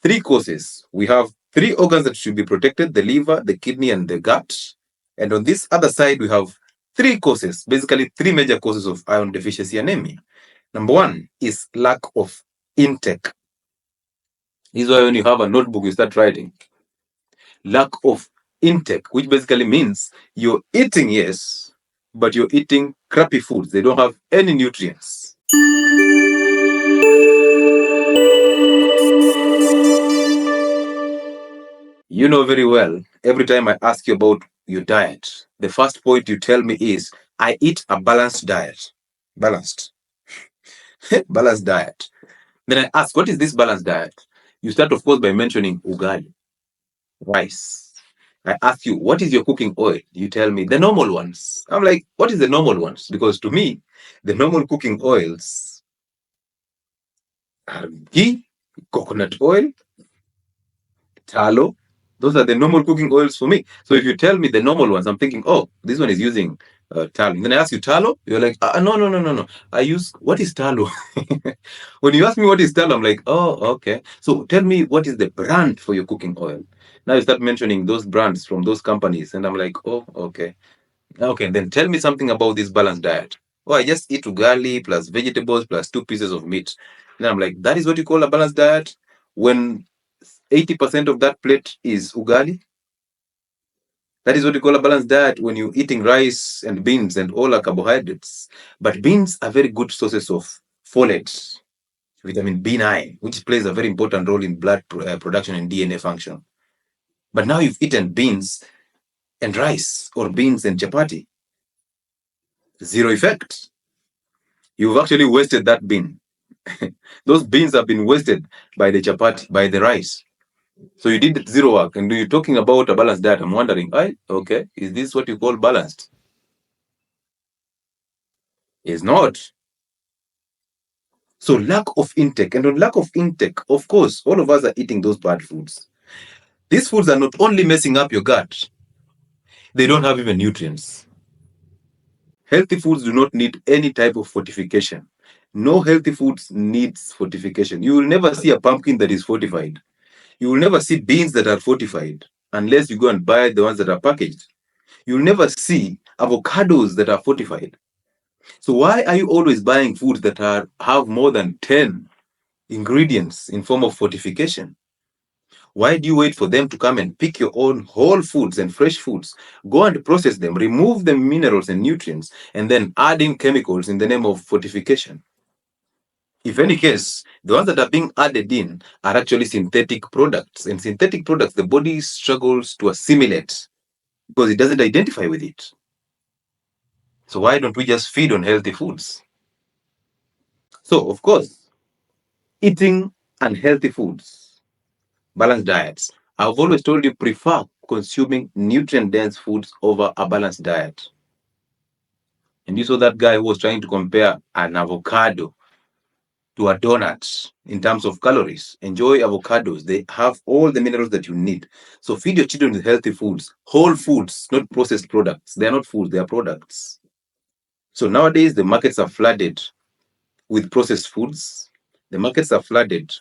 three causes. We have three organs that should be protected: the liver, the kidney, and the gut. And on this other side, we have three causes, basically three major causes of iron deficiency anemia. Number one is lack of intake. This is why when you have a notebook, you start writing. Lack of intake, which basically means you're eating, yes, but you're eating crappy foods. They don't have any nutrients. You know very well, every time I ask you about your diet, the first point you tell me is, I eat a balanced diet. Balanced. Balanced diet. Then I ask, what is this balanced diet? You start, of course, by mentioning ugali, rice. I ask you, what is your cooking oil? You tell me, the normal ones. I'm like, what is the normal ones? Because to me, the normal cooking oils are ghee, coconut oil, tallow. Those are the normal cooking oils for me. So if you tell me the normal ones, I'm thinking, oh, this one is using tallow. And then I ask you tallow, you're like, no. I use, what is tallow? When you ask me what is tallow, I'm like, oh, okay. So tell me, what is the brand for your cooking oil? Now you start mentioning those brands from those companies. And I'm like, oh, okay. Okay, then tell me something about this balanced diet. Oh, I just eat ugali plus vegetables plus 2 pieces of meat. Then I'm like, that is what you call a balanced diet? When 80% of that plate is ugali? That is what you call a balanced diet when you're eating rice and beans and all are carbohydrates. But beans are very good sources of folate, vitamin B9, which plays a very important role in blood production and DNA function. But now you've eaten beans and rice or beans and chapati. Zero effect. You've actually wasted that bean. Those beans have been wasted by the chapati, by the rice. So you did zero work. And you're talking about a balanced diet. I'm wondering, okay, is this what you call balanced? It's not. So lack of intake. And on lack of intake, of course, all of us are eating those bad foods. These foods are not only messing up your gut, they don't have even nutrients. Healthy foods do not need any type of fortification. No healthy foods needs fortification. You will never see a pumpkin that is fortified. You will never see beans that are fortified unless you go and buy the ones that are packaged. You'll never see avocados that are fortified. So why are you always buying foods that have more than 10 ingredients in form of fortification? Why do you wait for them to come and pick your own whole foods and fresh foods, go and process them, remove the minerals and nutrients, and then add in chemicals in the name of fortification? If any case, the ones that are being added in are actually synthetic products. And synthetic products, the body struggles to assimilate because it doesn't identify with it. So why don't we just feed on healthy foods? So, of course, eating unhealthy foods, balanced diets. I've always told you prefer consuming nutrient-dense foods over a balanced diet. And you saw that guy who was trying to compare an avocado to a donut in terms of calories. Enjoy avocados. They have all the minerals that you need. So feed your children with healthy foods, whole foods, not processed products. They are not foods, they are products. So nowadays, the markets are flooded with processed foods. The markets are flooded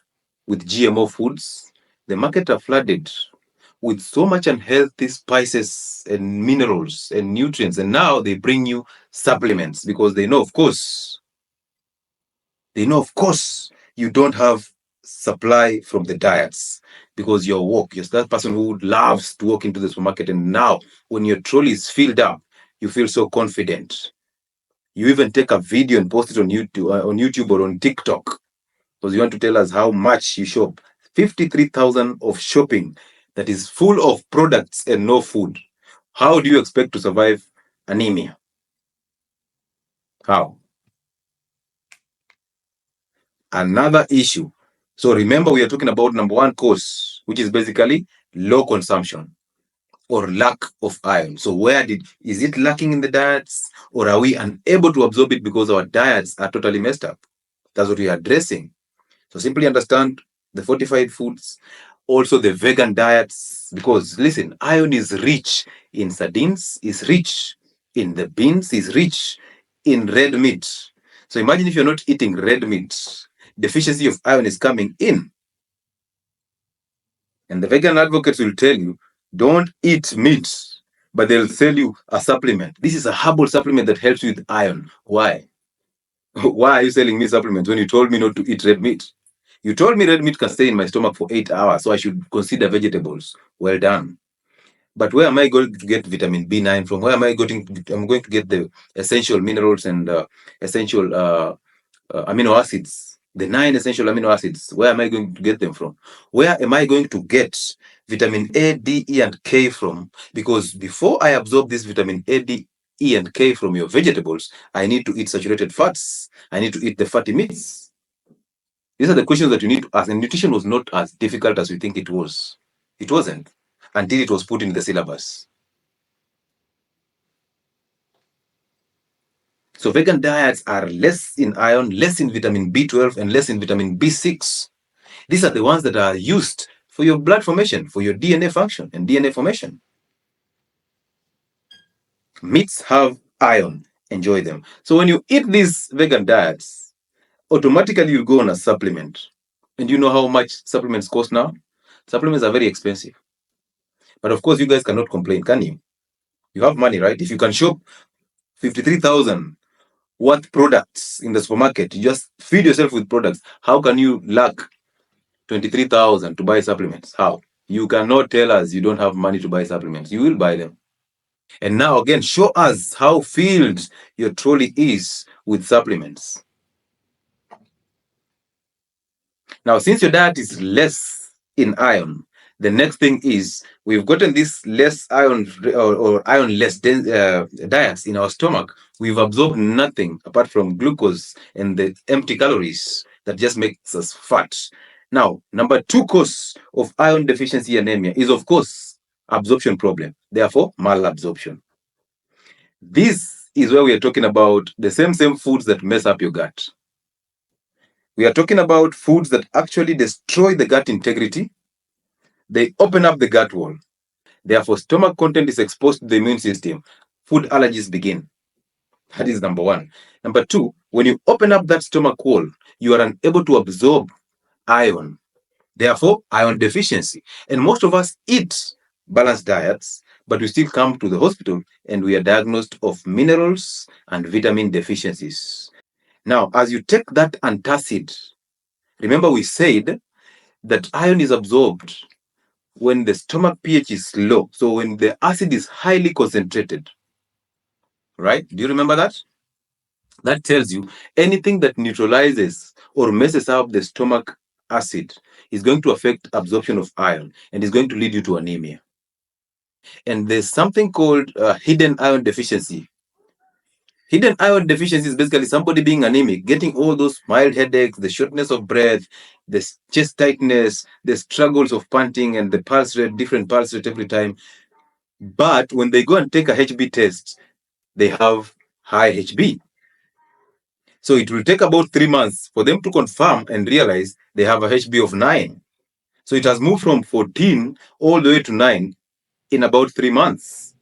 with GMO foods. The market are flooded with so much unhealthy spices and minerals and nutrients. And now they bring you supplements because they know, of course, you don't have supply from the diets because you're that person who loves to walk into the supermarket. And now when your trolley is filled up, you feel so confident. You even take a video and post it on YouTube or on TikTok because you want to tell us how much you shop. 53,000 of shopping that is full of products and no food. How do you expect to survive anemia? How? Another issue. So remember, we are talking about number one cause, which is basically low consumption or lack of iron. So is it lacking in the diets, or are we unable to absorb it because our diets are totally messed up? That's what we are addressing. So simply understand the fortified foods, also the vegan diets, because listen, iron is rich in sardines, is rich in the beans, is rich in red meat. So imagine if you're not eating red meat, deficiency of iron is coming in. And the vegan advocates will tell you, don't eat meat, but they'll sell you a supplement. This is a herbal supplement that helps you with iron. Why? Why are you selling me supplements when you told me not to eat red meat? You told me red meat can stay in my stomach for 8 hours, so I should consider vegetables. Well done. But where am I going to get vitamin B9 from? Where am I going to? I'm going to get the essential minerals and essential amino acids. The 9 essential amino acids. Where am I going to get them from? Where am I going to get vitamin A, D, E, and K from? Because before I absorb this vitamin A, D, E, and K from your vegetables, I need to eat saturated fats. I need to eat the fatty meats. These are the questions that you need to ask. And nutrition was not as difficult as we think it was. It wasn't until it was put in the syllabus. So vegan diets are less in iron, less in vitamin B12, and less in vitamin B6. These are the ones that are used for your blood formation, for your DNA function and DNA formation. Meats have iron. Enjoy them. So when you eat these vegan diets, automatically you go on a supplement. And you know how much supplements cost now? Supplements are very expensive. But of course, you guys cannot complain, can you? You have money, right? If you can shop 53,000 worth products in the supermarket, you just feed yourself with products. How can you lack 23,000 to buy supplements? How? You cannot tell us you don't have money to buy supplements. You will buy them. And now again, show us how filled your trolley is with supplements. Now, since your diet is less in iron, the next thing is we've gotten this less iron or iron less diets in our stomach. We've absorbed nothing apart from glucose and the empty calories that just makes us fat. Now, number 2 cause of iron deficiency anemia is, of course, absorption problem. Therefore, malabsorption. This is where we are talking about the same foods that mess up your gut. We are talking about foods that actually destroy the gut integrity. They open up the gut wall. Therefore, stomach content is exposed to the immune system. Food allergies begin. That is number 1. Number 2, when you open up that stomach wall, you are unable to absorb iron. Therefore, iron deficiency. And most of us eat balanced diets, but we still come to the hospital and we are diagnosed of minerals and vitamin deficiencies. Now, as you take that antacid, remember we said that iron is absorbed when the stomach pH is low. So when the acid is highly concentrated, right? Do you remember that? That tells you anything that neutralizes or messes up the stomach acid is going to affect absorption of iron and is going to lead you to anemia. And there's something called hidden iron deficiency. Hidden iron deficiency is basically somebody being anemic, getting all those mild headaches, the shortness of breath, the chest tightness, the struggles of panting, and the pulse rate, different pulse rate every time. But when they go and take a HB test, they have high HB. So it will take about 3 months for them to confirm and realize they have a HB of 9. So it has moved from 14 all the way to 9 in about 3 months.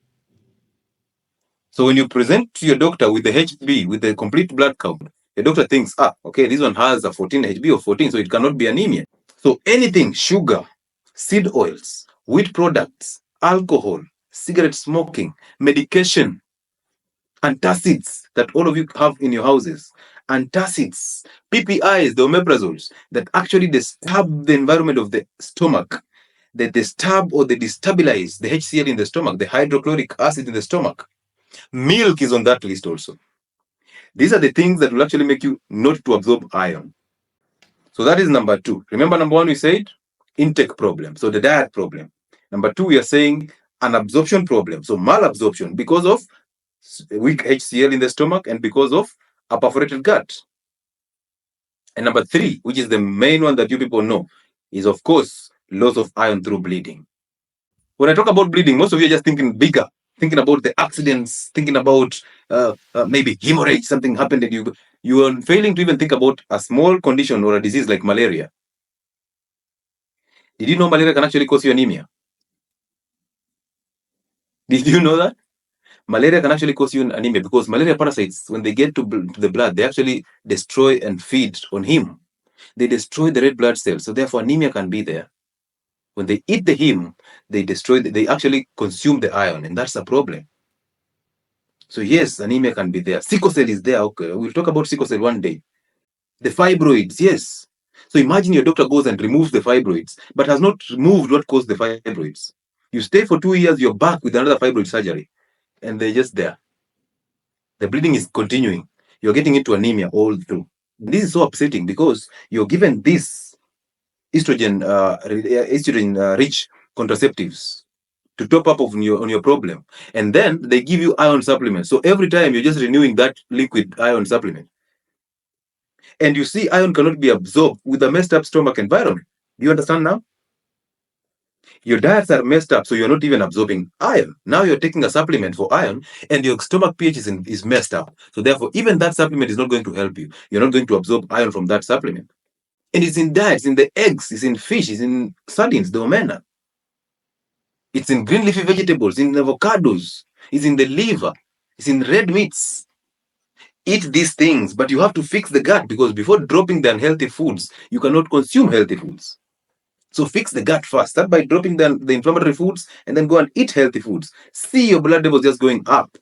So when you present to your doctor with the HB, with the complete blood count, the doctor thinks, okay, this one has a 14 HB of 14, so it cannot be anemia. So anything, sugar, seed oils, wheat products, alcohol, cigarette smoking, medication, antacids that all of you have in your houses, antacids, PPIs, the omeprazoles, that actually disturb the environment of the stomach. They disturb or they destabilize the HCl in the stomach, the hydrochloric acid in the stomach. Milk is on that list also. These are the things that will actually make you not to absorb iron. So that is number 2. Remember number 1 we said intake problem, so the diet problem. Number 2 we are saying an absorption problem, so malabsorption because of weak HCl in the stomach and because of a perforated gut. And number 3, which is the main one that you people know, is of course loss of iron through bleeding. When I talk about bleeding, most of you are just thinking bigger, thinking about the accidents, thinking about maybe hemorrhage, something happened and you are failing to even think about a small condition or a disease like malaria. Did you know malaria can actually cause you anemia? Did you know that? Malaria can actually cause you anemia because malaria parasites, when they get to the blood, they actually destroy and feed on him. They destroy the red blood cells, so therefore anemia can be there. When they eat the heme, they actually consume the iron, and that's a problem. So yes, anemia can be there. Sickle cell is there. Okay, we'll talk about sickle cell one day. The fibroids, yes. So imagine your doctor goes and removes the fibroids, but has not removed what caused the fibroids. You stay for 2 years, you're back with another fibroid surgery, and they're just there. The bleeding is continuing. You're getting into anemia all through. This is so upsetting because you're given this estrogen rich contraceptives to top up on your problem, and then they give you iron supplements. So every time you're just renewing that liquid iron supplement, and you see iron cannot be absorbed with a messed up stomach environment. Do you understand now? Your diets are messed up, so you're not even absorbing iron. Now you're taking a supplement for iron, and your stomach pH is messed up. So therefore, even that supplement is not going to help you. You're not going to absorb iron from that supplement. And it's in diets, in the eggs, it's in fish, it's in sardines, the omena. It's in green leafy vegetables, in avocados, it's in the liver, it's in red meats. Eat these things, but you have to fix the gut, because before dropping the unhealthy foods, you cannot consume healthy foods. So fix the gut first. Start by dropping the inflammatory foods, and then go and eat healthy foods. See your blood levels just going up.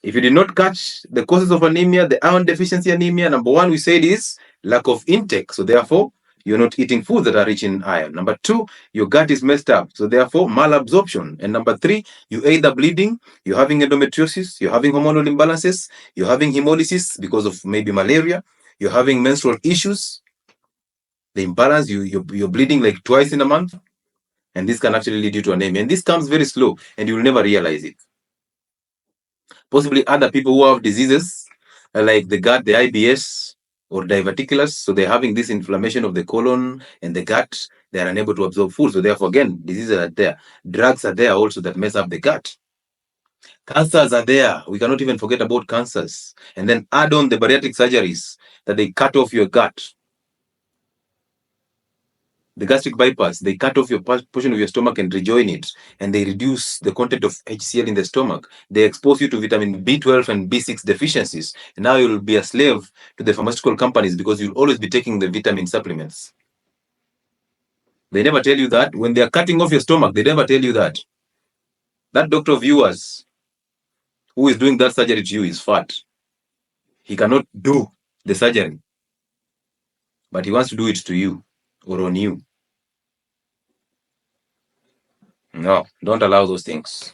If you did not catch the causes of anemia, the iron deficiency anemia, number one, we said is lack of intake. So therefore, you're not eating foods that are rich in iron. Number two, your gut is messed up. So therefore, malabsorption. And number three, you're either bleeding, you're having endometriosis, you're having hormonal imbalances, you're having hemolysis because of maybe malaria, you're having menstrual issues, the imbalance, you're bleeding like twice in a month. And this can actually lead you to anemia. And this comes very slow, and you'll never realize it. Possibly other people who have diseases like the gut, the IBS or diverticulous, so they're having this inflammation of the colon and the gut, they are unable to absorb food. So therefore, again, diseases are there. Drugs are there also that mess up the gut. Cancers are there. We cannot even forget about cancers. And then add on the bariatric surgeries that they cut off your gut. The gastric bypass, they cut off your portion of your stomach and rejoin it, and they reduce the content of HCl in the stomach. They expose you to vitamin B12 and B6 deficiencies. And now you'll be a slave to the pharmaceutical companies because you'll always be taking the vitamin supplements. They never tell you that. When they are cutting off your stomach, they never tell you that. That doctor of yours who is doing that surgery to you is fat. He cannot do the surgery, but he wants to do it to you or on you. No, don't allow those things.